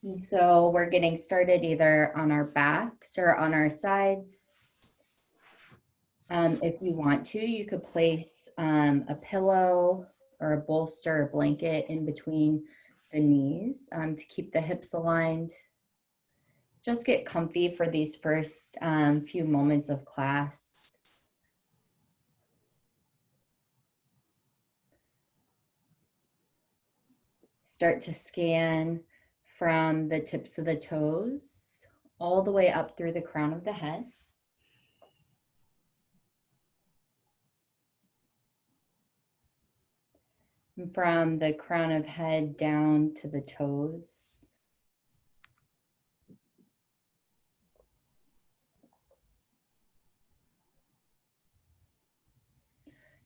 And so we're getting started either on our backs or on our sides. If you want to, you could place a pillow or a bolster or blanket in between the knees to keep the hips aligned. Just get comfy for these first few moments of class. Start to scan from the tips of the toes all the way up through the crown of the head. And from the crown of head down to the toes.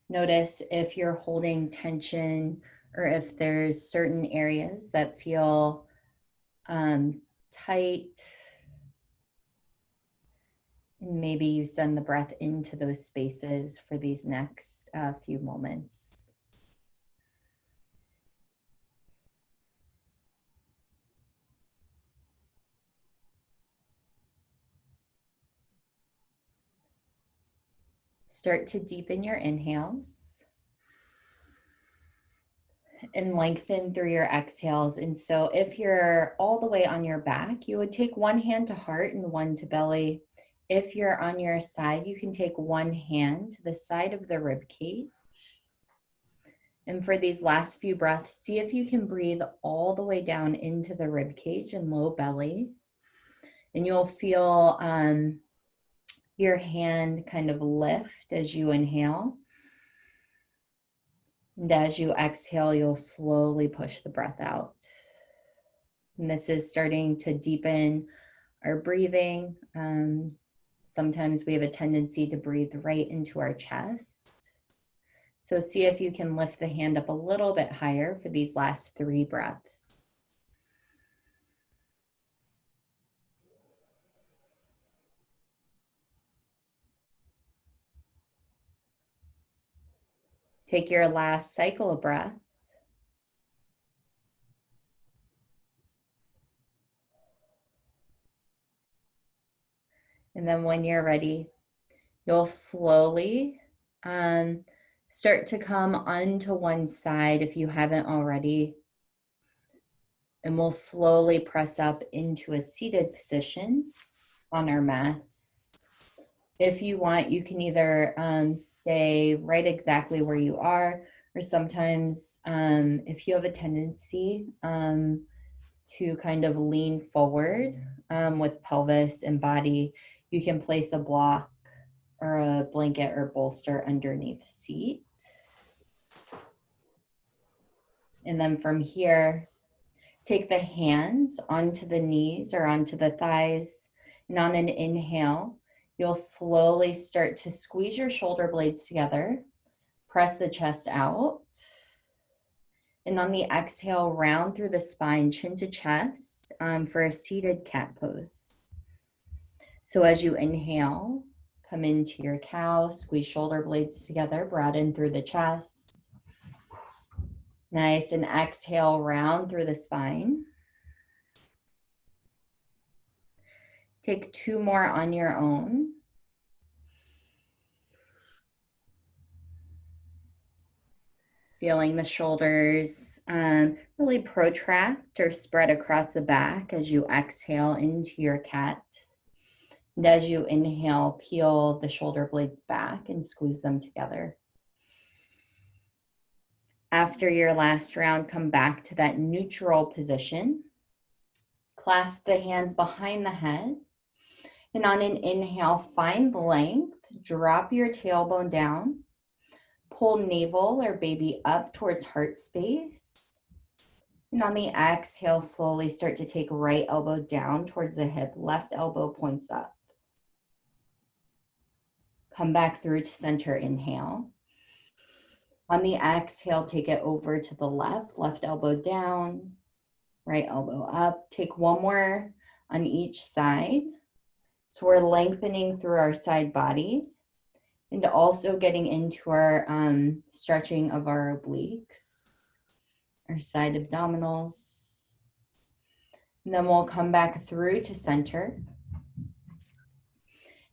Notice if you're holding tension or if there's certain areas that feel tight. And maybe you send the breath into those spaces for these next few moments. Start to deepen your inhales and lengthen through your exhales. And so if you're all the way on your back, you would take one hand to heart and one to belly. If you're on your side, you can take one hand to the side of the rib cage. And for these last few breaths, see if you can breathe all the way down into the rib cage and low belly. And you'll feel your hand kind of lift as you inhale. And as you exhale, you'll slowly push the breath out. And this is starting to deepen our breathing. Sometimes we have a tendency to breathe right into our chest. So see if you can lift the hand up a little bit higher for these last 3 breaths. Take your last cycle of breath. And then when you're ready, you'll slowly start to come onto one side if you haven't already. And we'll slowly press up into a seated position on our mats. If you want, you can either stay right exactly where you are, or sometimes if you have a tendency to kind of lean forward with pelvis and body, you can place a block or a blanket or bolster underneath the seat. And then from here, take the hands onto the knees or onto the thighs. And on an inhale, you'll slowly start to squeeze your shoulder blades together. Press the chest out. And on the exhale, round through the spine, chin to chest for a seated cat pose. So as you inhale, come into your cow, squeeze shoulder blades together, broaden through the chest. Nice, and exhale, round through the spine. Take 2 more on your own. Feeling the shoulders really protract or spread across the back as you exhale into your cat. And as you inhale, peel the shoulder blades back and squeeze them together. After your last round, come back to that neutral position. Clasp the hands behind the head. And on an inhale, find length. Drop your tailbone down. Pull navel or baby up towards heart space. And on the exhale, slowly start to take right elbow down towards the hip. Left elbow points up. Come back through to center, inhale. On the exhale, take it over to the left elbow down, right elbow up. Take 1 more on each side. So we're lengthening through our side body and also getting into our stretching of our obliques, our side abdominals. And then we'll come back through to center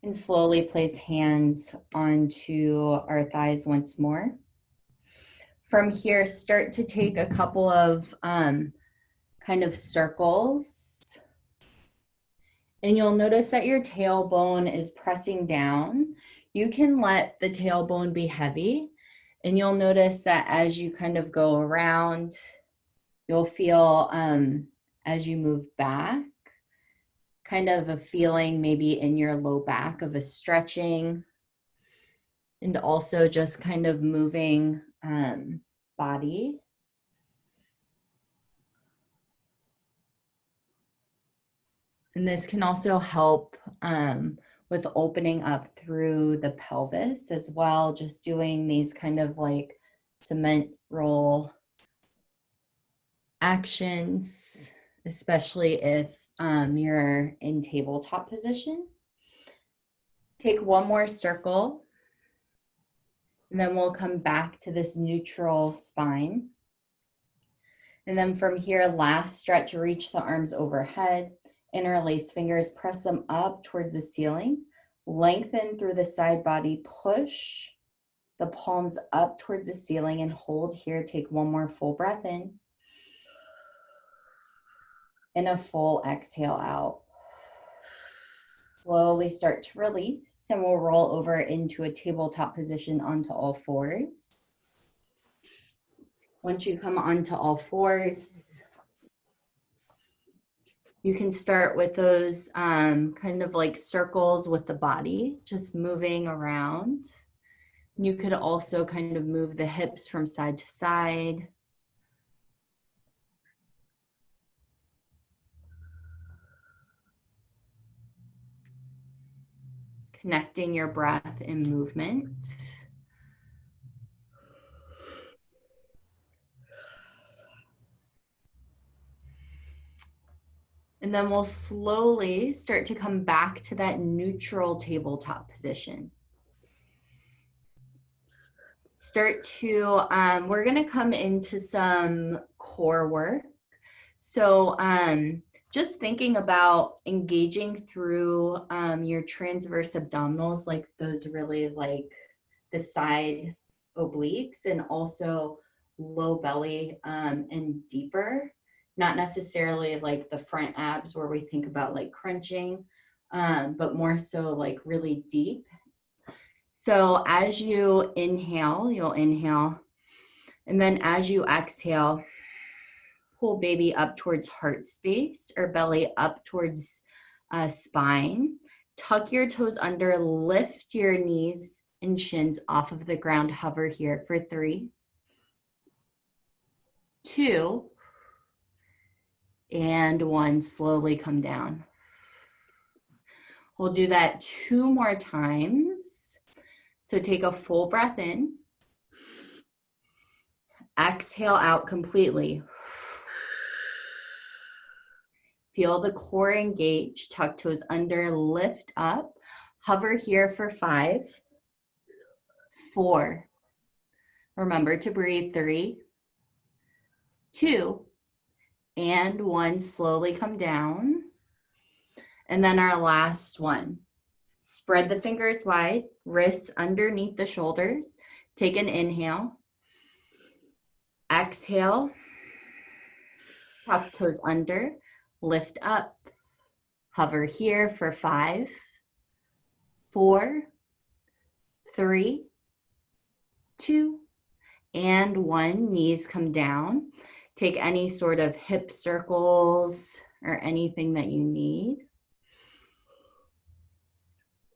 and slowly place hands onto our thighs once more. From here, start to take a couple of kind of circles. And you'll notice that your tailbone is pressing down. You can let the tailbone be heavy. And you'll notice that as you kind of go around, you'll feel as you move back, kind of a feeling maybe in your low back of a stretching. And also just kind of moving body. And this can also help with opening up through the pelvis as well, just doing these kind of like cement roll actions, especially if you're in tabletop position. Take one more circle, and then we'll come back to this neutral spine. And then from here, last stretch, reach the arms overhead. Interlace fingers, press them up towards the ceiling. Lengthen through the side body, push the palms up towards the ceiling and hold here. Take one more full breath in. And a full exhale out. Slowly start to release, and we'll roll over into a tabletop position onto all fours. Once you come onto all fours, you can start with those kind of like circles with the body, just moving around. You could also kind of move the hips from side to side. Connecting your breath and movement. And then we'll slowly start to come back to that neutral tabletop position. Start to, we're gonna come into some core work. So just thinking about engaging through your transverse abdominals, like those really like the side obliques, and also low belly and deeper, not necessarily like the front abs where we think about like crunching, but more so like really deep. So as you inhale, you'll inhale, and then as you exhale, pull baby up towards heart space or belly up towards spine. Tuck your toes under, lift your knees and shins off of the ground. Hover here for 3, 2, and 1. Slowly come down. We'll do that 2 more times. So take a full breath in. Exhale out completely. Feel the core engage, tuck toes under, lift up. Hover here for 5, 4. Remember to breathe. 3, 2, and 1. Slowly come down. And then our last one. Spread the fingers wide, wrists underneath the shoulders. Take an inhale. Exhale. Tuck toes under, lift up. Hover here for 5, 4, 3, 2, and 1. Knees come down. Take any sort of hip circles or anything that you need.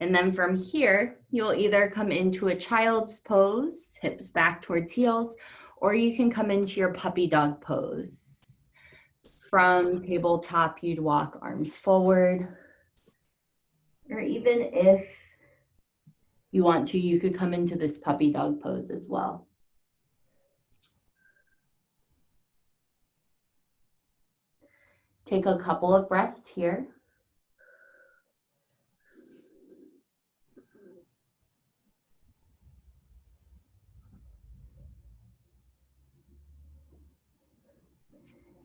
And then from here, you'll either come into a child's pose, hips back towards heels, or you can come into your puppy dog pose. From tabletop, you'd walk arms forward. Or even if you want to, you could come into this puppy dog pose as well. Take a couple of breaths here.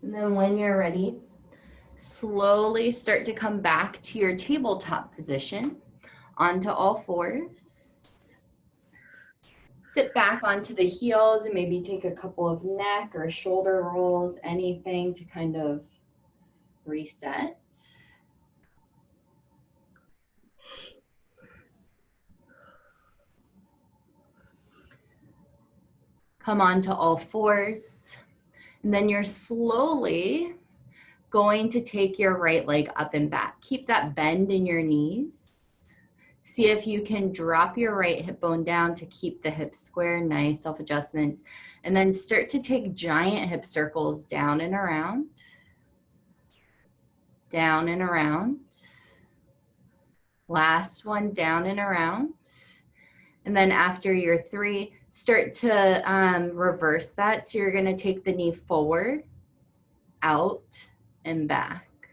And then when you're ready, Slowly start to come back to your tabletop position, onto all fours. Sit back onto the heels and maybe take a couple of neck or shoulder rolls, anything to kind of reset. Come onto all fours. And then you're slowly going to take your right leg up and back. Keep that bend in your knees. See if you can drop your right hip bone down to keep the hips square. Nice self-adjustments. And then start to take giant hip circles down and around. Down and around. Last one, down and around. And then after your 3, start to reverse that. So you're going to take the knee forward, out, and back.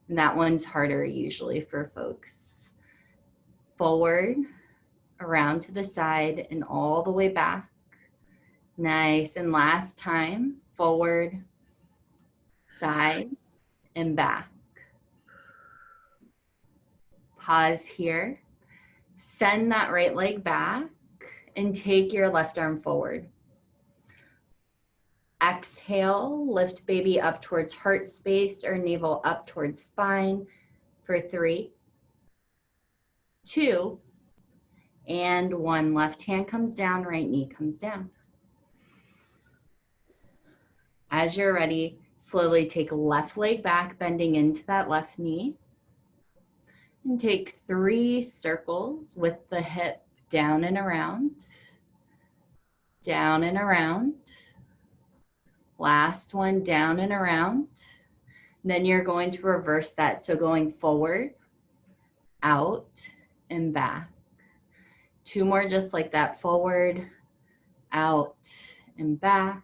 And that one's harder usually for folks. Forward, around to the side, and all the way back. Nice. And last time, forward, side, and back. Pause here. Send that right leg back and take your left arm forward. Exhale, lift baby up towards heart space or navel up towards spine for 3, 2, and 1. Left hand comes down, right knee comes down. As you're ready, slowly take left leg back, bending into that left knee. And take 3 circles with the hip down and around. Down and around. Last one, down and around. And then you're going to reverse that. So going forward, out, and back. 2 more just like that. Forward, out, and back.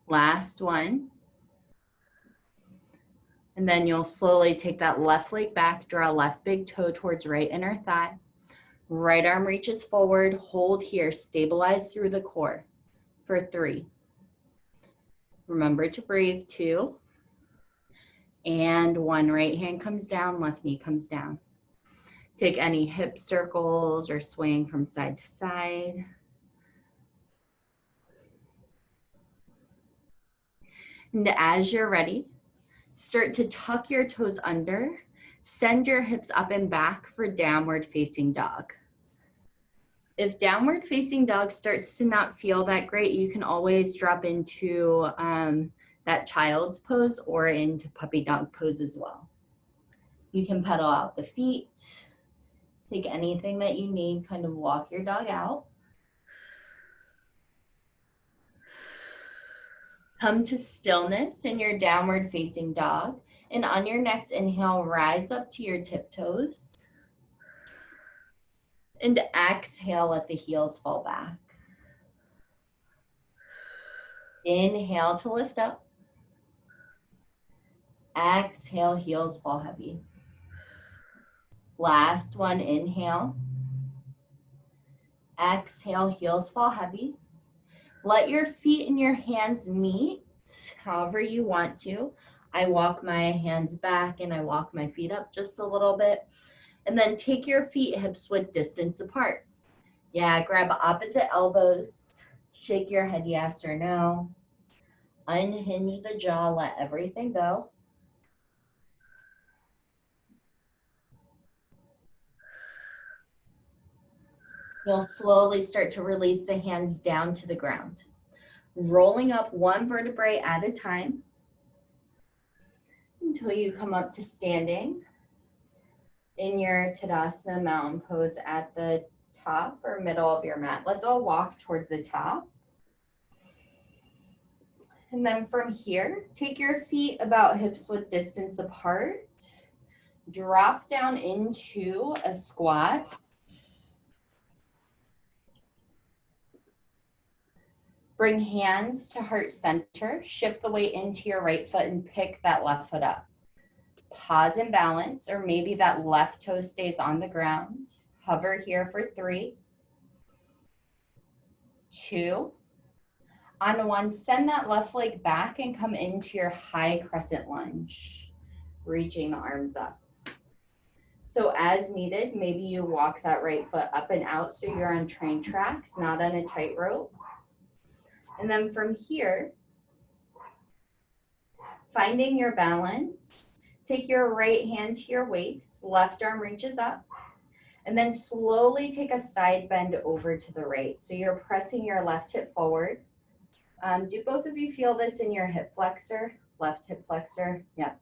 Last one. And then you'll slowly take that left leg back, draw left big toe towards right inner thigh. Right arm reaches forward, hold here, stabilize through the core for 3. Remember to breathe, 2. And 1, right hand comes down, left knee comes down. Take any hip circles or swaying from side to side. And as you're ready, start to tuck your toes under, send your hips up and back for downward facing dog. If downward facing dog starts to not feel that great, you can always drop into that child's pose or into puppy dog pose as well. You can pedal out the feet, take anything that you need, kind of walk your dog out. Come to stillness in your downward facing dog. And on your next inhale, rise up to your tiptoes. And exhale, let the heels fall back. Inhale to lift up. Exhale, heels fall heavy. Last one, inhale. Exhale, heels fall heavy. Let your feet and your hands meet however you want to. I walk my hands back and I walk my feet up just a little bit. And then take your feet hips width distance apart. Yeah, grab opposite elbows. Shake your head yes or no. Unhinge the jaw, let everything go. You'll slowly start to release the hands down to the ground. Rolling up 1 vertebrae at a time until you come up to standing in your Tadasana mountain pose at the top or middle of your mat. Let's all walk towards the top. And then from here, take your feet about hips width distance apart. Drop down into a squat. Bring hands to heart center. Shift the weight into your right foot and pick that left foot up. Pause and balance, or maybe that left toe stays on the ground. Hover here for 3, 2. On 1, send that left leg back and come into your high crescent lunge. reaching the arms up. So as needed, maybe you walk that right foot up and out so you're on train tracks, not on a tightrope. And then from here, finding your balance, take your right hand to your waist, left arm reaches up, and then slowly take a side bend over to the right. So you're pressing your left hip forward. Do both of you feel this in your hip flexor? Left hip flexor, yep.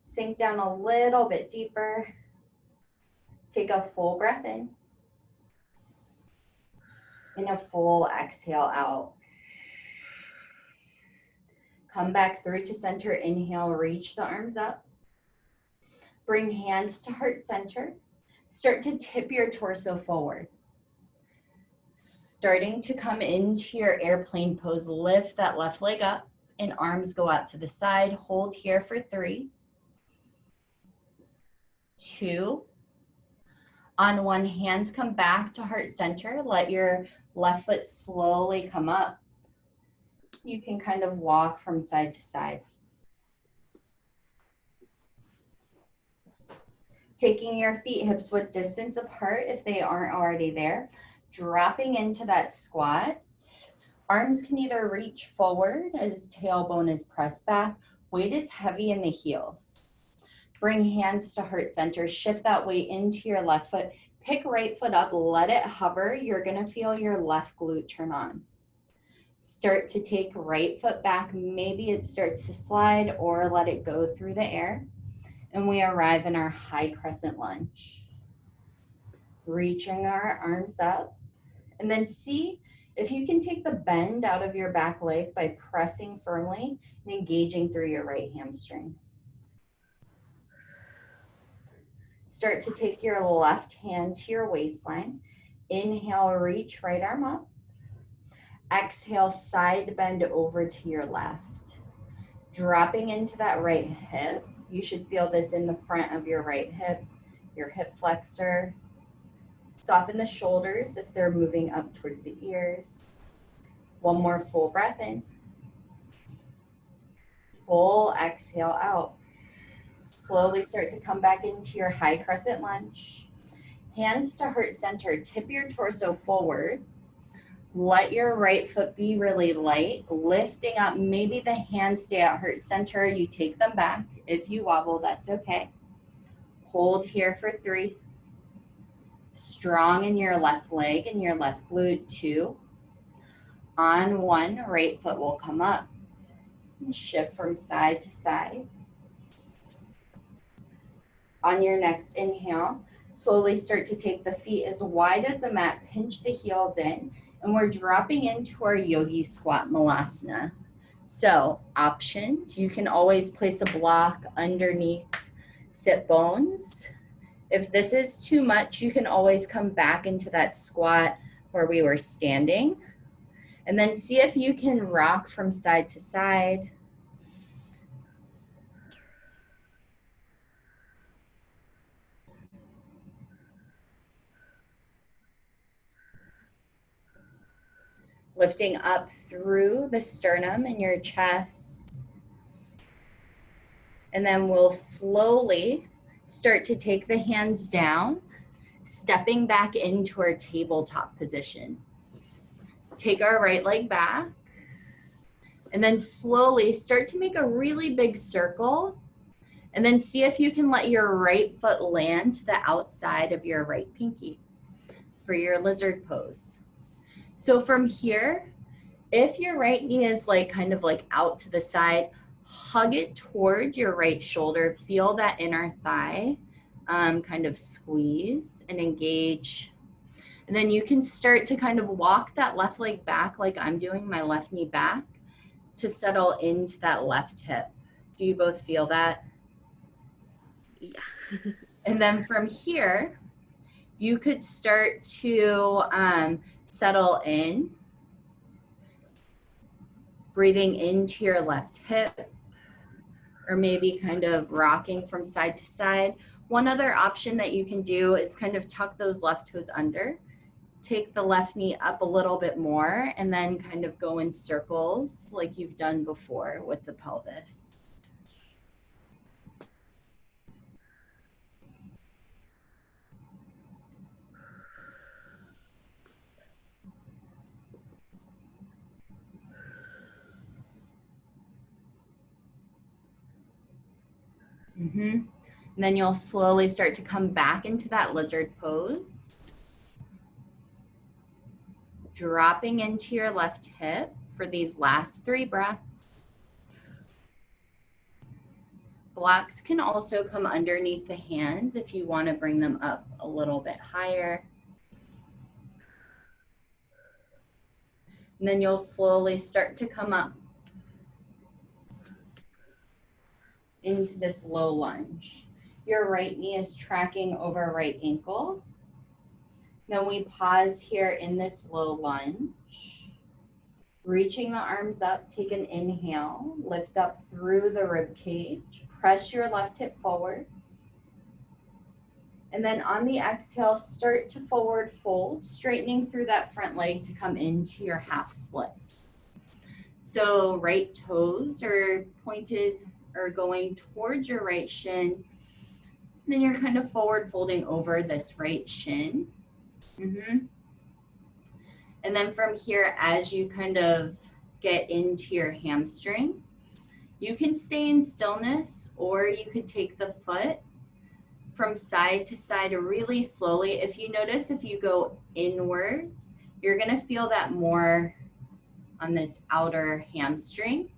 Sink down a little bit deeper. Take a full breath in. And a full exhale out. Come back through to center. Inhale, reach the arms up. Bring hands to heart center. Start to tip your torso forward. Starting to come into your airplane pose, lift that left leg up and arms go out to the side. Hold here for 3, 2. On one, hands come back to heart center. Let your left foot slowly come up. You can kind of walk from side to side. Taking your feet hips width distance apart if they aren't already there. Dropping into that squat. Arms can either reach forward as tailbone is pressed back. Weight is heavy in the heels. Bring hands to heart center. Shift that weight into your left foot. Pick right foot up. Let it hover. You're going to feel your left glute turn on. Start to take right foot back. Maybe it starts to slide or let it go through the air. And we arrive in our high crescent lunge. Reaching our arms up. And then see if you can take the bend out of your back leg by pressing firmly and engaging through your right hamstring. Start to take your left hand to your waistline. Inhale, reach right arm up. Exhale, side bend over to your left. Dropping into that right hip. You should feel this in the front of your right hip, your hip flexor. Soften the shoulders if they're moving up towards the ears. One more full breath in. Full exhale out. Slowly start to come back into your high crescent lunge. Hands to heart center. Tip your torso forward. Let your right foot be really light. Lifting up. Maybe the hands stay at heart center. You take them back. If you wobble, that's okay. Hold here for 3. Strong in your left leg and your left glute. 2. On 1, right foot will come up. And shift from side to side. On your next inhale, slowly start to take the feet as wide as the mat. Pinch the heels in. And we're dropping into our yogi squat malasana. So options, you can always place a block underneath sit bones. If this is too much, you can always come back into that squat where we were standing. And then see if you can rock from side to side. Lifting up through the sternum and your chest. And then we'll slowly start to take the hands down, stepping back into our tabletop position. Take our right leg back. And then slowly start to make a really big circle. And then see if you can let your right foot land to the outside of your right pinky for your lizard pose. So from here, if your right knee is kind of out to the side, hug it toward your right shoulder. Feel that inner thigh kind of squeeze and engage. And then you can start to kind of walk that left leg back like I'm doing, my left knee back, to settle into that left hip. Do you both feel that? Yeah. And then from here, you could start to settle in, breathing into your left hip, or maybe kind of rocking from side to side. One other option that you can do is kind of tuck those left toes under, take the left knee up a little bit more, and then kind of go in circles like you've done before with the pelvis. Mm-hmm. And then you'll slowly start to come back into that lizard pose. Dropping into your left hip for these last 3 breaths. Blocks can also come underneath the hands if you want to bring them up a little bit higher. And then you'll slowly start to come up into this low lunge. Your right knee is tracking over right ankle. Then we pause here in this low lunge. Reaching the arms up, take an inhale, lift up through the rib cage, press your left hip forward. And then on the exhale, start to forward fold, straightening through that front leg to come into your half split. So right toes are pointed or going towards your right shin. And then you're kind of forward folding over this right shin. And then from here, as you kind of get into your hamstring, you can stay in stillness, or you could take the foot from side to side really slowly. If you notice, if you go inwards, you're gonna feel that more on this outer hamstring.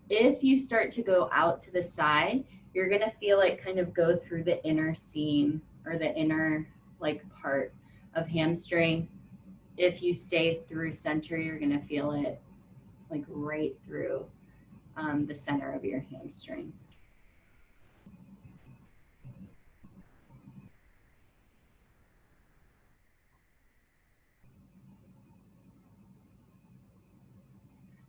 If you start to go out to the side, you're gonna feel it kind of go through the inner seam or the inner like part of hamstring. If you stay through center, you're gonna feel it like right through the center of your hamstring.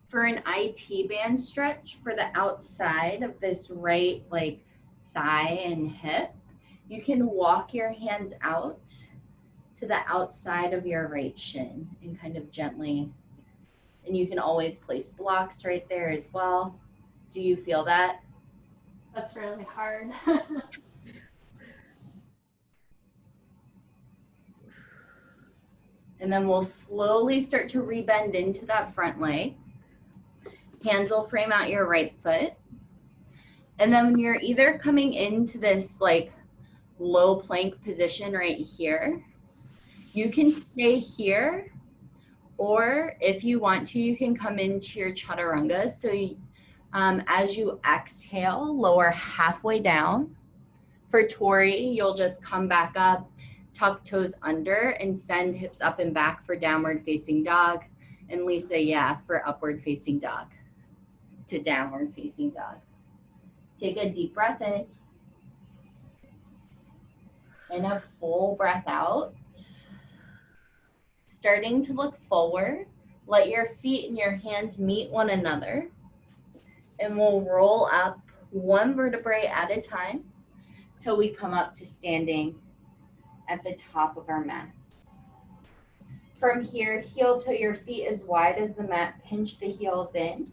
For an IT band stretch for the outside of this right like thigh and hip, you can walk your hands out to the outside of your right shin and kind of gently, and you can always place blocks right there as well. Do you feel that? That's really hard. And then we'll slowly start to rebend into that front leg. Hands will frame out your right foot. And then you're either coming into this like low plank position right here. You can stay here, or if you want to, you can come into your chaturanga. So as you exhale, lower halfway down. For Tori, you'll just come back up, tuck toes under, and send hips up and back for downward facing dog. And Lisa, yeah, for upward facing dog to downward facing dog. Take a deep breath in and a full breath out. Starting to look forward, let your feet and your hands meet one another. And we'll roll up one vertebrae at a time till we come up to standing at the top of our mats. From here, heel to your feet as wide as the mat, pinch the heels in.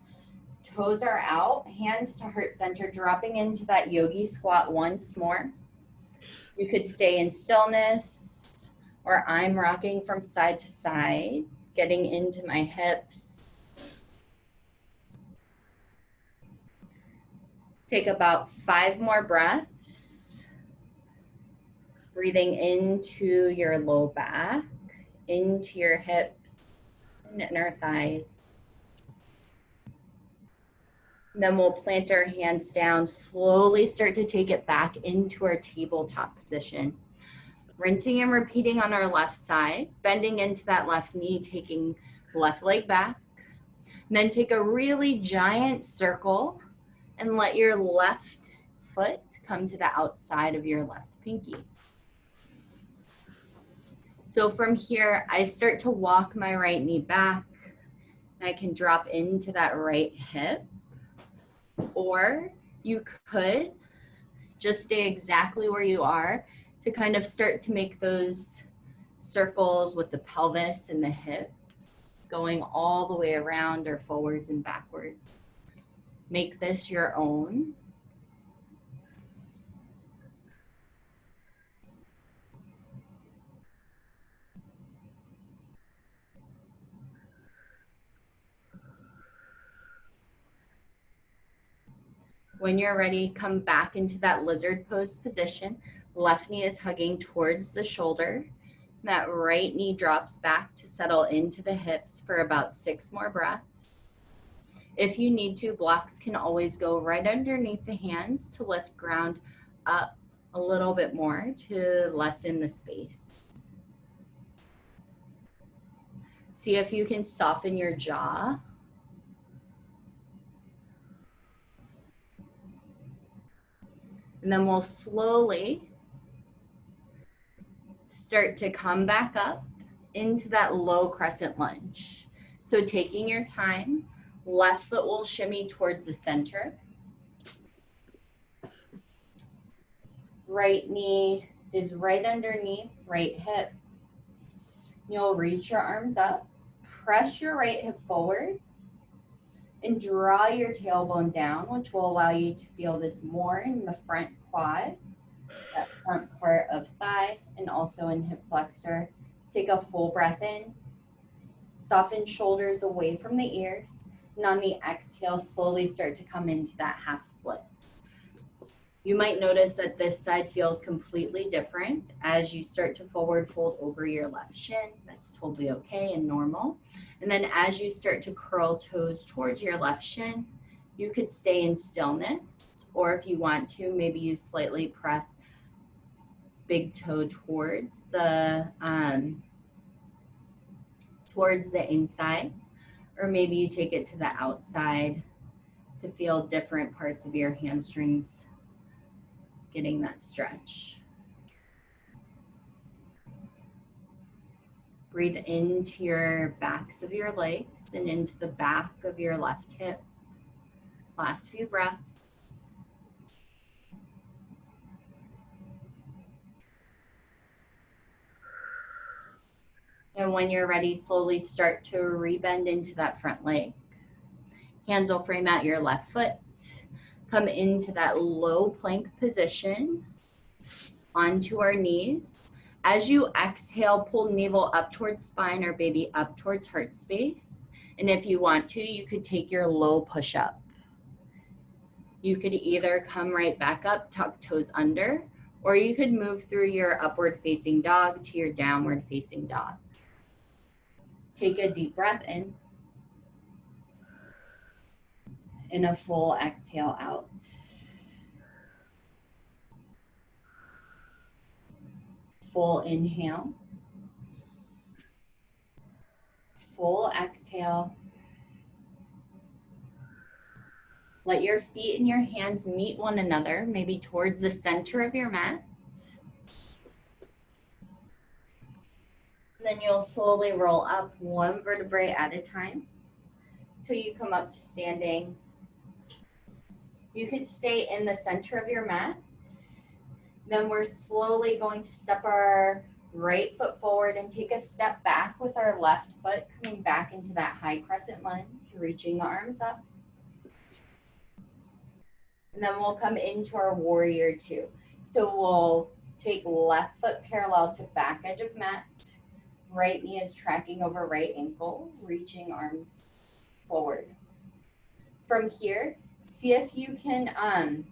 Toes are out, hands to heart center, dropping into that yogi squat once more. You could stay in stillness, or I'm rocking from side to side, getting into my hips. Take about 5 more breaths. Breathing into your low back, into your hips and inner thighs. And then we'll plant our hands down, slowly start to take it back into our tabletop position. Rinsing and repeating on our left side, bending into that left knee, taking left leg back. And then take a really giant circle and let your left foot come to the outside of your left pinky. So from here, I start to walk my right knee back. I can drop into that right hip. Or you could just stay exactly where you are to kind of start to make those circles with the pelvis and the hips going all the way around or forwards and backwards. Make this your own. When you're ready, come back into that lizard pose position. Left knee is hugging towards the shoulder. That right knee drops back to settle into the hips for about 6 more breaths. If you need to, blocks can always go right underneath the hands to lift ground up a little bit more to lessen the space. See if you can soften your jaw. And then we'll slowly start to come back up into that low crescent lunge. So taking your time, left foot will shimmy towards the center. Right knee is right underneath right hip. You'll reach your arms up, press your right hip forward, and draw your tailbone down, which will allow you to feel this more in the front quad, that front part of thigh, and also in hip flexor. Take a full breath in. Soften shoulders away from the ears. And on the exhale, slowly start to come into that half split. You might notice that this side feels completely different as you start to forward fold over your left shin. That's totally okay and normal. And then as you start to curl toes towards your left shin, you could stay in stillness, or if you want to, maybe you slightly press big toe towards the inside, or maybe you take it to the outside to feel different parts of your hamstrings getting that stretch. Breathe into your backs of your legs and into the back of your left hip. Last few breaths. And when you're ready, slowly start to rebend into that front leg. Hands will frame out your left foot. Come into that low plank position onto our knees. As you exhale, pull navel up towards spine or maybe up towards heart space. And if you want to, you could take your low push up. You could either come right back up, tuck toes under, or you could move through your upward facing dog to your downward facing dog. Take a deep breath in and a full exhale out. Full inhale. Full exhale. Let your feet and your hands meet one another, maybe towards the center of your mat. Then you'll slowly roll up one vertebrae at a time till you come up to standing. You could stay in the center of your mat. Then we're slowly going to step our right foot forward and take a step back with our left foot, coming back into that high crescent lunge, reaching the arms up. And then we'll come into our warrior two. So we'll take left foot parallel to back edge of mat. Right knee is tracking over right ankle, reaching arms forward. From here, see if you can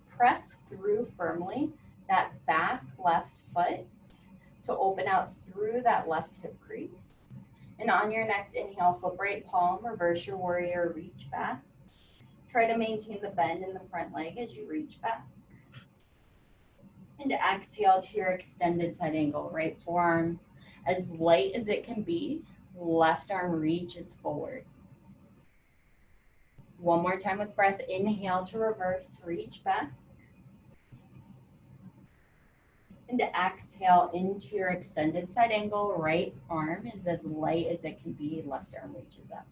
press through firmly that back left foot to open out through that left hip crease. And on your next inhale, flip right palm, reverse your warrior, reach back. Try to maintain the bend in the front leg as you reach back. And exhale to your extended side angle, right forearm as light as it can be, left arm reaches forward. One more time with breath, inhale to reverse, reach back. And exhale into your extended side angle, right arm is as light as it can be, left arm reaches up.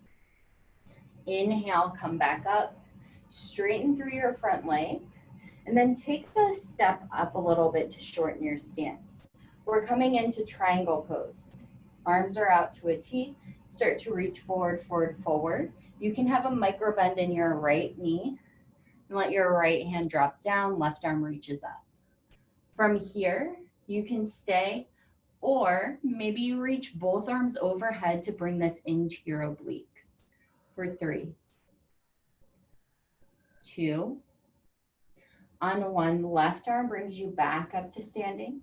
Inhale, come back up, straighten through your front leg, and then take the step up a little bit to shorten your stance. We're coming into triangle pose. Arms are out to a T. Start to reach forward, forward, forward. You can have a micro bend in your right knee and let your right hand drop down, left arm reaches up. From here, you can stay, or maybe you reach both arms overhead to bring this into your obliques. For 3, 2, on one. Left arm brings you back up to standing.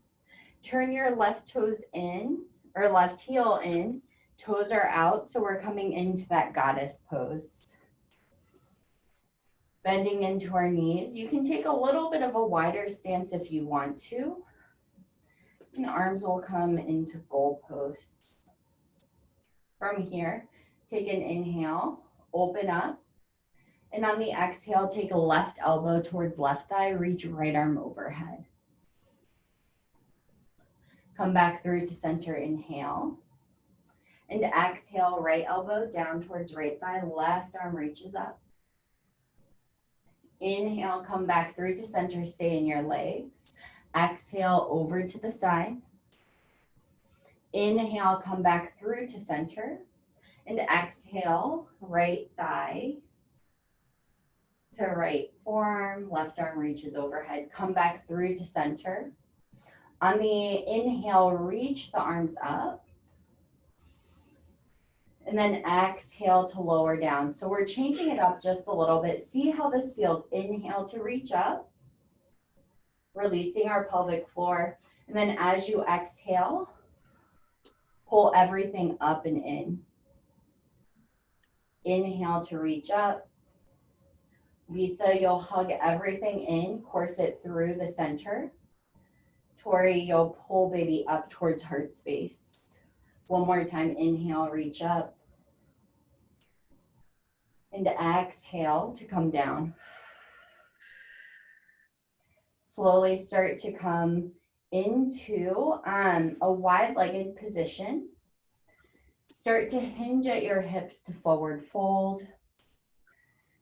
Turn your left toes in, or left heel in. Toes are out, so we're coming into that goddess pose. Bending into our knees. You can take a little bit of a wider stance if you want to. And arms will come into goalposts. From here, take an inhale, open up. And on the exhale, take a left elbow towards left thigh, reach right arm overhead. Come back through to center, inhale. And exhale, right elbow down towards right thigh, left arm reaches up. Inhale, come back through to center, stay in your legs. Exhale, over to the side. Inhale, come back through to center. And exhale, right thigh to right forearm, left arm reaches overhead. Come back through to center. On the inhale, reach the arms up. And then exhale to lower down. So we're changing it up just a little bit. See how this feels. Inhale to reach up, releasing our pelvic floor. And then as you exhale, pull everything up and in. Inhale to reach up. Lisa, you'll hug everything in, corset through the center. Tori, you'll pull baby up towards heart space. One more time, inhale, reach up. And exhale to come down. Slowly start to come into a wide-legged position. Start to hinge at your hips to forward fold.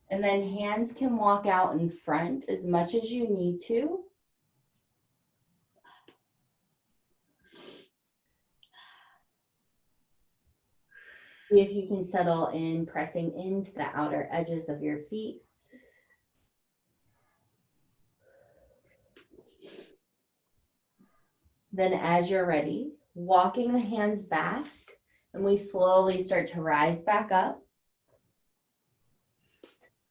And then hands can walk out in front as much as you need to. See if you can settle in, pressing into the outer edges of your feet. Then as you're ready, walking the hands back, and we slowly start to rise back up.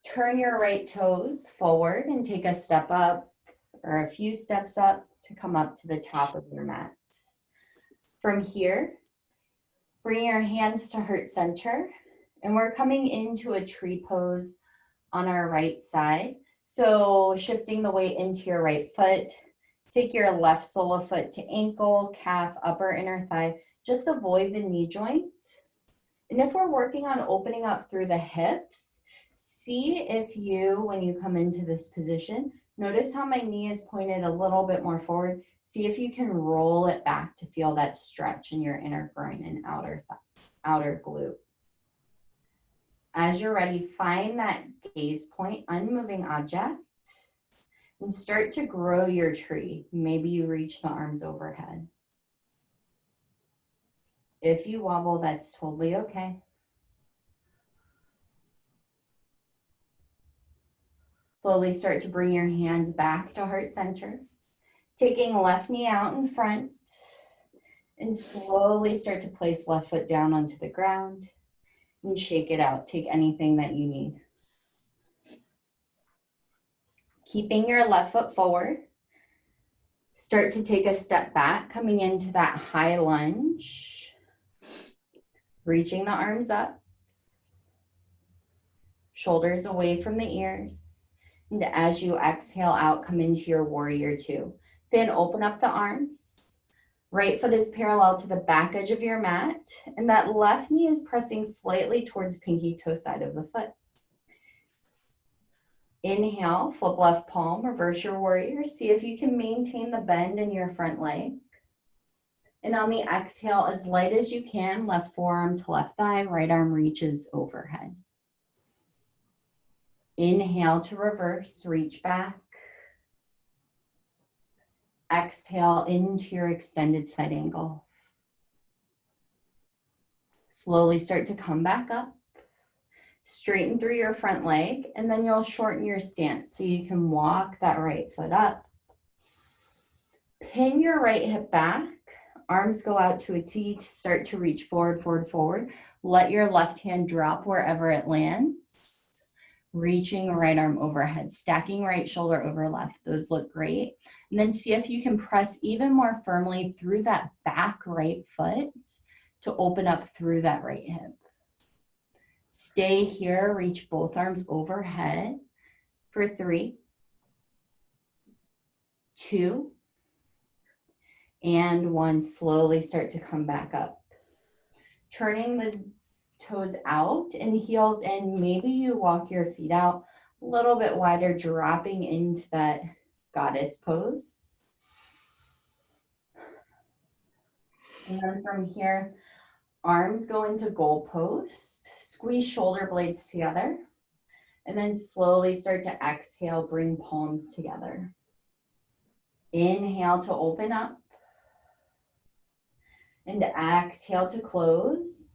Turn your right toes forward and take a step up or a few steps up to come up to the top of your mat. From here, bring your hands to heart center, and we're coming into a tree pose on our right side. So shifting the weight into your right foot, take your left sole of foot to ankle, calf, upper inner thigh. Just avoid the knee joint. And if we're working on opening up through the hips, see if you, when you come into this position, notice how my knee is pointed a little bit more forward. See if you can roll it back to feel that stretch in your inner groin and outer glute. As you're ready, find that gaze point, unmoving object, and start to grow your tree. Maybe you reach the arms overhead. If you wobble, that's totally okay. Slowly start to bring your hands back to heart center. Taking left knee out in front, and slowly start to place left foot down onto the ground and shake it out. Take anything that you need. Keeping your left foot forward, start to take a step back, coming into that high lunge, reaching the arms up, shoulders away from the ears, and as you exhale out, come into your warrior two. Then open up the arms. Right foot is parallel to the back edge of your mat, and that left knee is pressing slightly towards pinky toe side of the foot. Inhale, flip left palm, reverse your warrior. See if you can maintain the bend in your front leg. And on the exhale, as light as you can, left forearm to left thigh, right arm reaches overhead. Inhale to reverse, reach back. Exhale into your extended side angle. Slowly start to come back up. Straighten through your front leg, and then you'll shorten your stance so you can walk that right foot up. Pin your right hip back. Arms go out to a T to start to reach forward, forward, forward. Let your left hand drop wherever it lands. Reaching right arm overhead, stacking right shoulder over left. Those look great. And then see if you can press even more firmly through that back right foot to open up through that right hip. Stay here, reach both arms overhead for 3, 2, and 1. Slowly start to come back up. Turning the toes out and heels in. Maybe you walk your feet out a little bit wider, dropping into that goddess pose. And then from here, arms go into goal post. Squeeze shoulder blades together. And then slowly start to exhale, bring palms together. Inhale to open up. And exhale to close.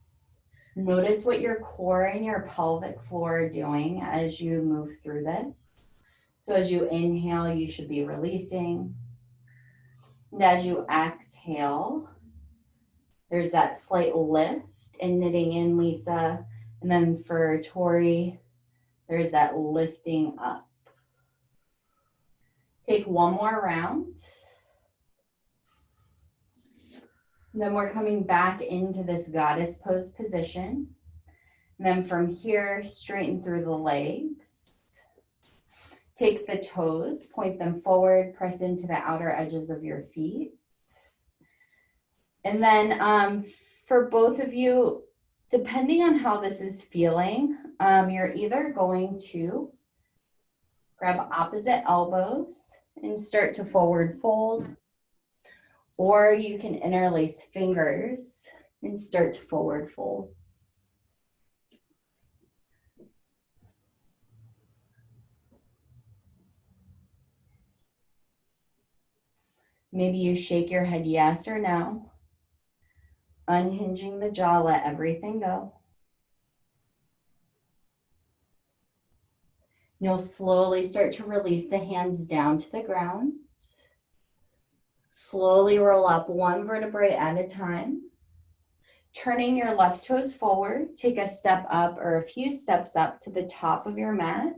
Notice what your core and your pelvic floor are doing as you move through this. So as you inhale, you should be releasing. And as you exhale, there's that slight lift and knitting in, Lisa. And then for Tori, there's that lifting up. Take one more round. And then we're coming back into this goddess pose position. And then from here, straighten through the legs. Take the toes, point them forward, press into the outer edges of your feet. And then for both of you, depending on how this is feeling, you're either going to grab opposite elbows and start to forward fold, or you can interlace fingers and start to forward fold. Maybe you shake your head yes or no. Unhinging the jaw, let everything go. You'll slowly start to release the hands down to the ground. Slowly roll up one vertebrae at a time. Turning your left toes forward, take a step up or a few steps up to the top of your mat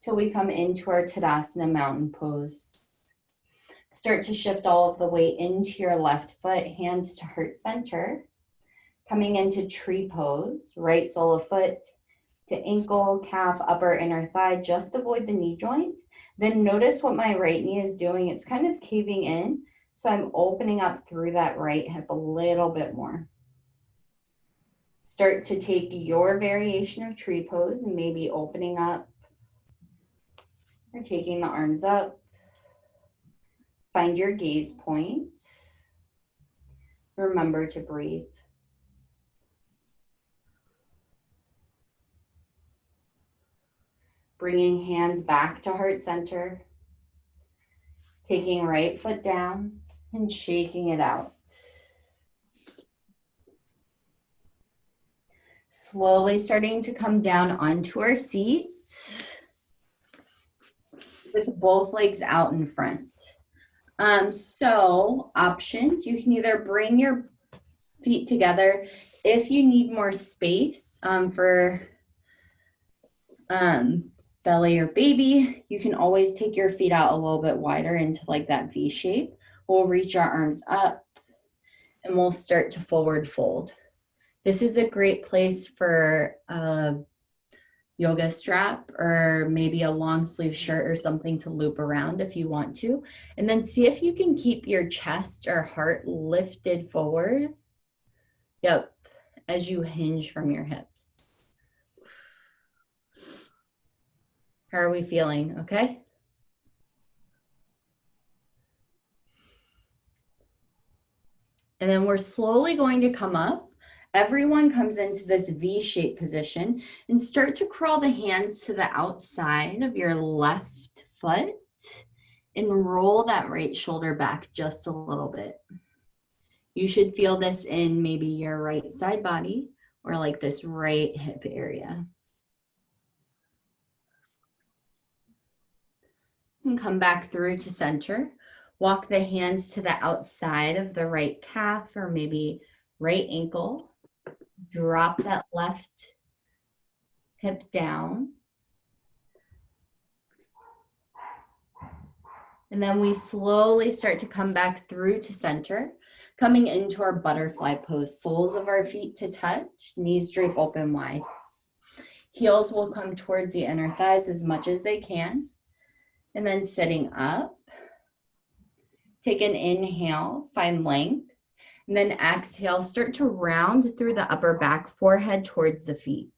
till we come into our Tadasana mountain pose. Start to shift all of the weight into your left foot, hands to heart center. Coming into tree pose, right sole of foot to ankle, calf, upper, inner thigh. Just avoid the knee joint. Then notice what my right knee is doing. It's kind of caving in. So I'm opening up through that right hip a little bit more. Start to take your variation of tree pose and maybe opening up or taking the arms up. Find your gaze point. Remember to breathe. Bringing hands back to heart center. Taking right foot down and shaking it out. Slowly starting to come down onto our seat with both legs out in front. So options, you can either bring your feet together if you need more space for belly or baby. You can always take your feet out a little bit wider into like that V shape. We'll reach our arms up and we'll start to forward fold. This is a great place for a yoga strap or maybe a long sleeve shirt or something to loop around if you want to. And then see if you can keep your chest or heart lifted forward. Yep, as you hinge from your hips. How are we feeling? Okay? And then we're slowly going to come up. Everyone comes into this V-shaped position and start to crawl the hands to the outside of your left foot and roll that right shoulder back just a little bit. You should feel this in maybe your right side body or like this right hip area. And come back through to center. Walk the hands to the outside of the right calf or maybe right ankle. Drop that left hip down And then we slowly start to come back through to center, coming into our butterfly pose. Soles of our feet to touch, knees drape open wide. Heels will come towards the inner thighs as much as they can. And then sitting up, take an inhale, find length. And then exhale, start to round through the upper back, forehead towards the feet.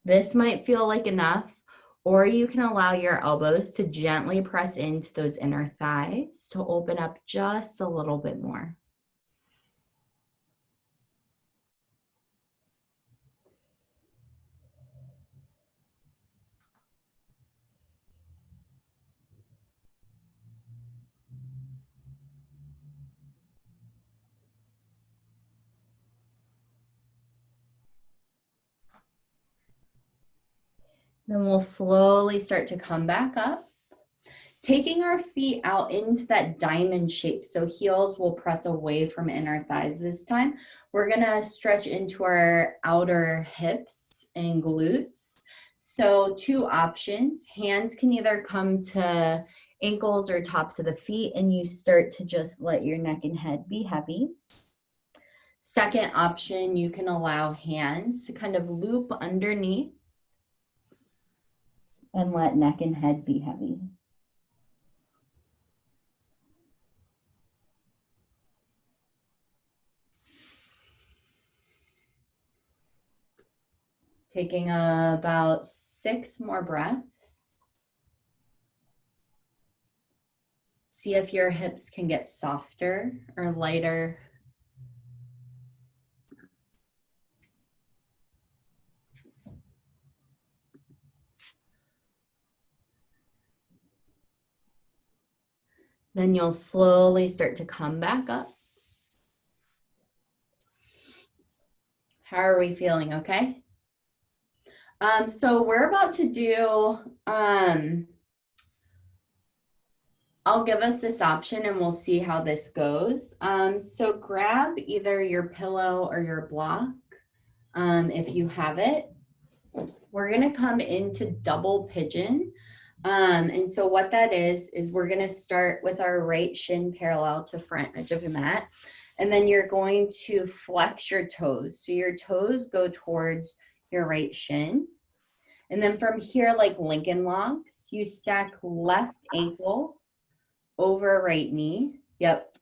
This might feel like enough, or you can allow your elbows to gently press into those inner thighs to open up just a little bit more. Then we'll slowly start to come back up, taking our feet out into that diamond shape. So heels will press away from inner thighs this time. We're gonna stretch into our outer hips and glutes. So 2 options. Hands can either come to ankles or tops of the feet, and you start to just let your neck and head be heavy. Second option, you can allow hands to kind of loop underneath and let neck and head be heavy. Taking about 6 more breaths. See if your hips can get softer or lighter. Then you'll slowly start to come back up. How are we feeling? Okay. So we're about to do, I'll give us this option and we'll see how this goes. So grab either your pillow or your block if you have it. We're gonna come into double pigeon. And so what that is we're gonna start with our right shin parallel to front edge of the mat. And then you're going to flex your toes. So your toes go towards your right shin. And then from here, like Lincoln logs, you stack left ankle over right knee. Yep.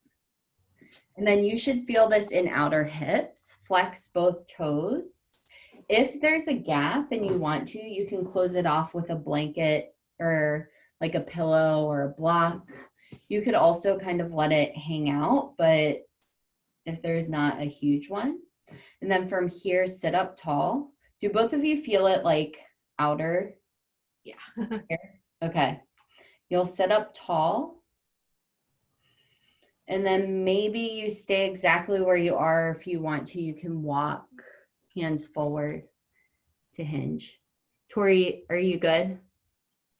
And then you should feel this in outer hips. Flex both toes. If there's a gap and you want to, you can close it off with a blanket or like a pillow or a block. You could also kind of let it hang out, but if there's not a huge one. And then from here, sit up tall. Do both of you feel it like outer? Yeah. Okay. You'll sit up tall. And then maybe you stay exactly where you are. If you want to, you can walk hands forward to hinge. Tori, are you good?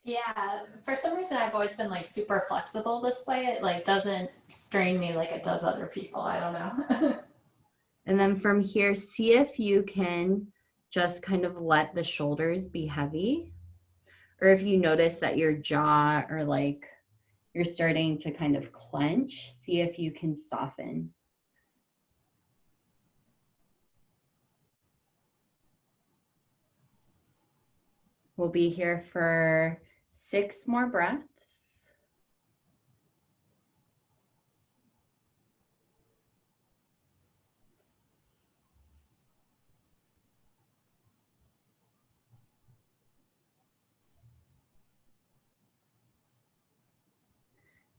Yeah. For some reason, I've always been like super flexible this way. It like doesn't strain me like it does other people. I don't know. And then from here, see if you can just kind of let the shoulders be heavy. Or if you notice that your jaw or like you're starting to kind of clench, see if you can soften. We'll be here for 6 more breaths.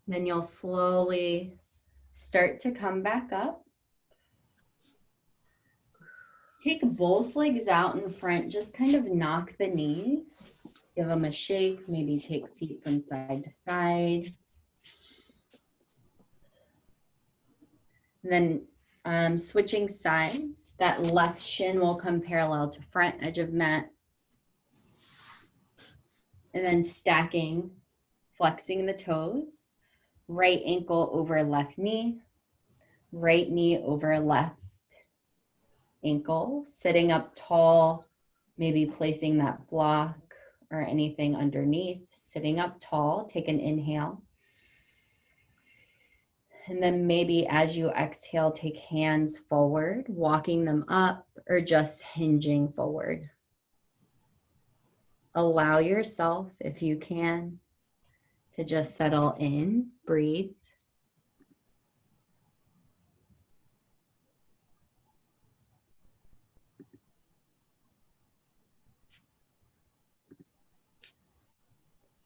Then you'll slowly start to come back up. Take both legs out in front, just kind of knock the knees. Give them a shake, maybe take feet from side to side. And then switching sides, that left shin will come parallel to front edge of mat. And then stacking, flexing the toes, right ankle over left knee over left ankle, sitting up tall, Maybe placing that block or anything underneath, sitting up tall, take an inhale. And then maybe as you exhale, take hands forward, walking them up or just hinging forward. Allow yourself, if you can, to just settle in, breathe.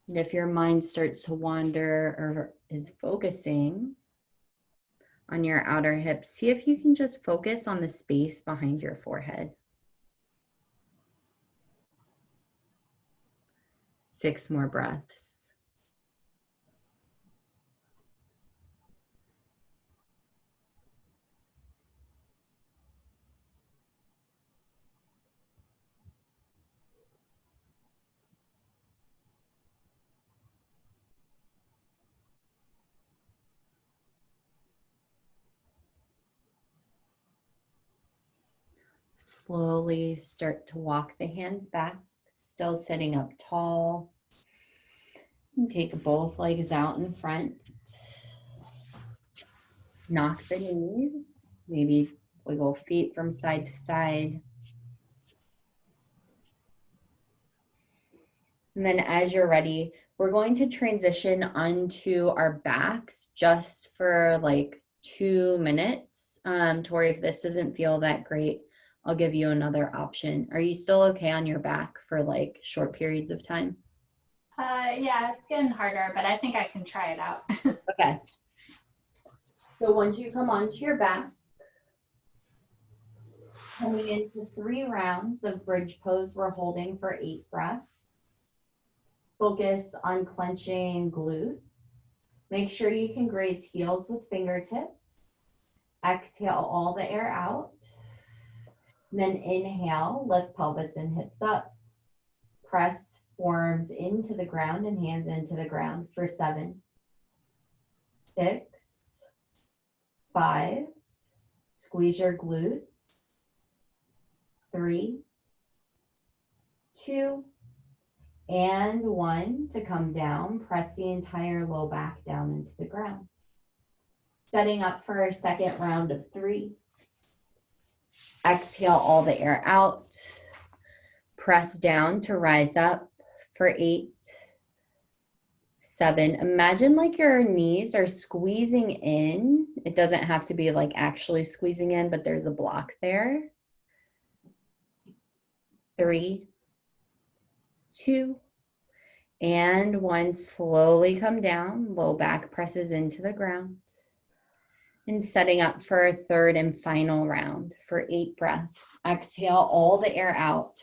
And if your mind starts to wander or is focusing on your outer hips, see if you can just focus on the space behind your forehead. 6 more breaths. Slowly start to walk the hands back, still sitting up tall. And take both legs out in front. Knock the knees, maybe wiggle feet from side to side. And then as you're ready, we're going to transition onto our backs just for like 2 minutes. Tori, if this doesn't feel that great, I'll give you another option. Are you still okay on your back for like short periods of time? Yeah, it's getting harder, but I think I can try it out. Okay. So once you come onto your back, coming into 3 rounds of bridge pose, we're holding for 8 breaths. Focus on clenching glutes. Make sure you can graze heels with fingertips. Exhale all the air out. And then inhale, lift pelvis and hips up. Press forearms into the ground and hands into the ground for 7, 6, 5. Squeeze your glutes. 3, 2, and 1 to come down. Press the entire low back down into the ground. Setting up for our second round of 3. Exhale all the air out. Press down to rise up for 8, 7. Imagine like your knees are squeezing in. It doesn't have to be like actually squeezing in, but there's a block there. 3, 2, and 1. Slowly come down. Low back presses into the ground. And setting up for a third and final round for 8 breaths. Exhale all the air out.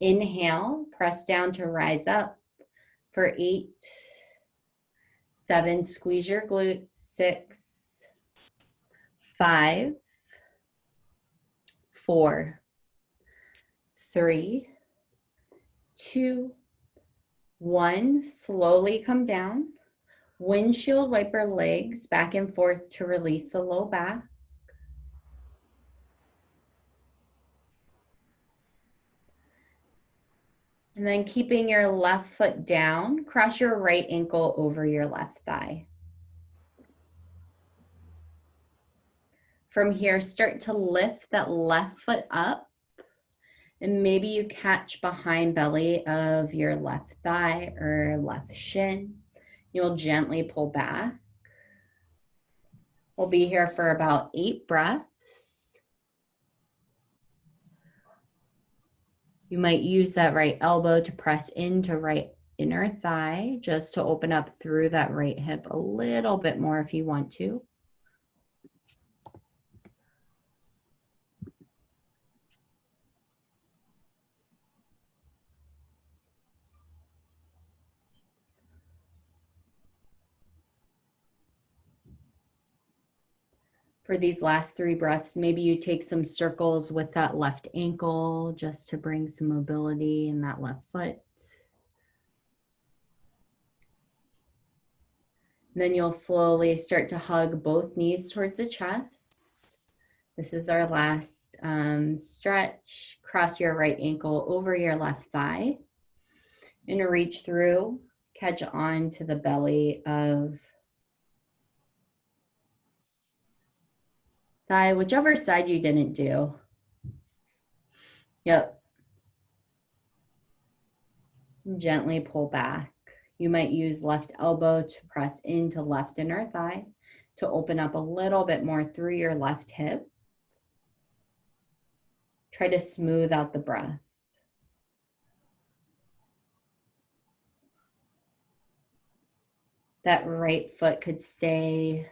Inhale, press down to rise up for 8, 7. Squeeze your glutes. 6, 5, 4, 3, 2, 1. Slowly come down. Windshield wiper legs back and forth to release the low back. And then keeping your left foot down, cross your right ankle over your left thigh. From here, start to lift that left foot up. And maybe you catch behind belly of your left thigh or left shin. You'll gently pull back. We'll be here for about 8 breaths. You might use that right elbow to press into right inner thigh just to open up through that right hip a little bit more if you want to. For these last 3 breaths, maybe you take some circles with that left ankle just to bring some mobility in that left foot. And then you'll slowly start to hug both knees towards the chest. This is our last stretch, cross your right ankle over your left thigh, and reach through, catch on to the belly of thigh, whichever side you didn't do. Yep. Gently pull back. You might use left elbow to press into left inner thigh to open up a little bit more through your left hip. Try to smooth out the breath. That right foot could stay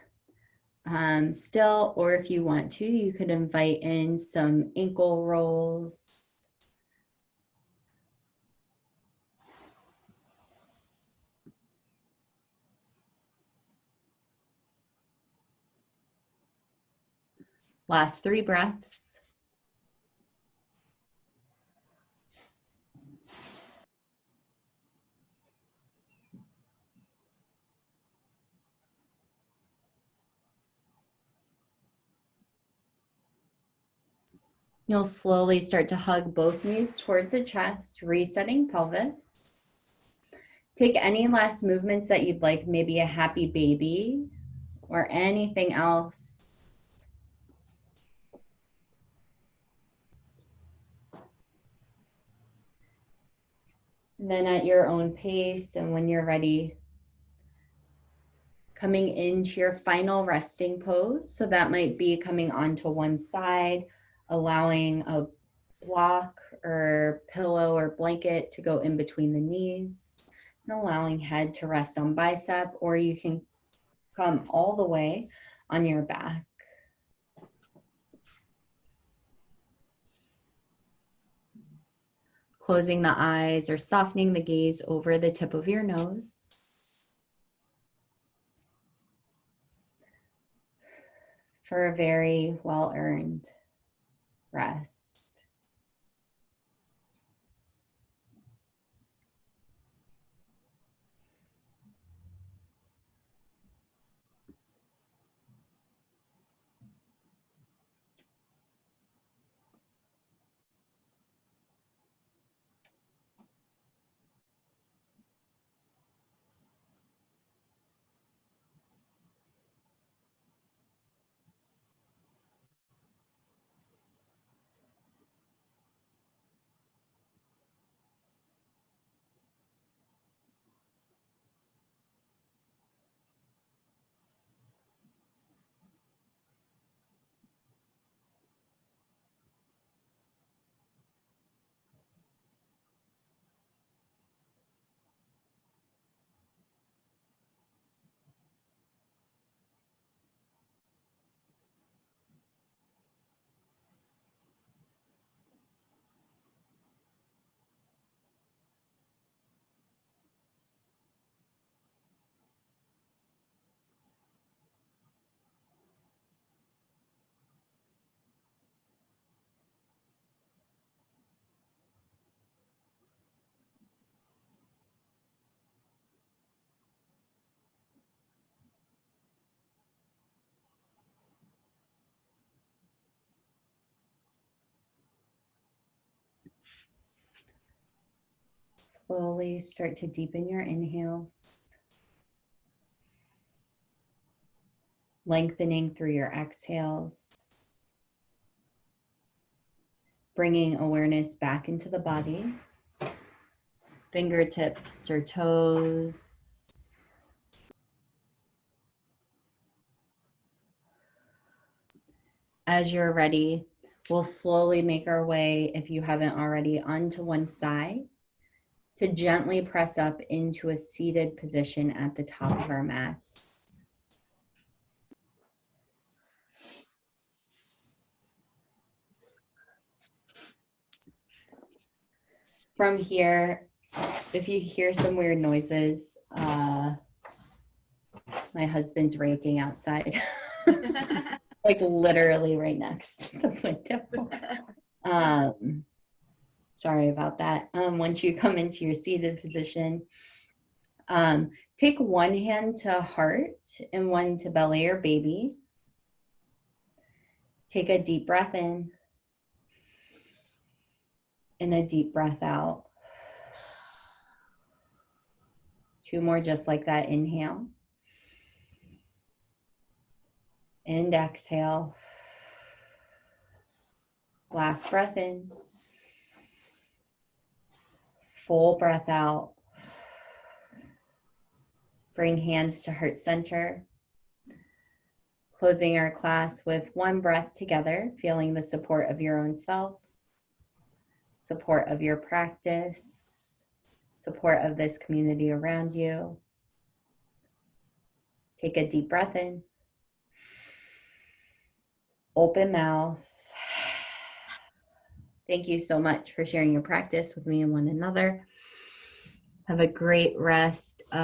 still, or if you want to, you could invite in some ankle rolls. Last 3 breaths. You'll slowly start to hug both knees towards the chest, resetting pelvis. Take any last movements that you'd like, maybe a happy baby or anything else. And then at your own pace, and when you're ready, coming into your final resting pose. So that might be coming onto one side, allowing a block or pillow or blanket to go in between the knees, and allowing head to rest on bicep, or you can come all the way on your back. Closing the eyes or softening the gaze over the tip of your nose. For a very well-earned rest. Slowly start to deepen your inhales, lengthening through your exhales, bringing awareness back into the body, fingertips or toes. As you're ready, we'll slowly make our way, if you haven't already, onto one side to gently press up into a seated position at the top of our mats. From here, if you hear some weird noises, my husband's raking outside, like literally right next to the window. Sorry about that. Once you come into your seated position, take one hand to heart and one to belly or baby. Take a deep breath in And a deep breath out. 2 more just like that. Inhale. And exhale. Last breath in. Full breath out. Bring hands to heart center. Closing our class with 1 breath together, feeling the support of your own self, support of your practice, support of this community around you. Take a deep breath in. Open mouth. Thank you so much for sharing your practice with me and one another. Have a great rest of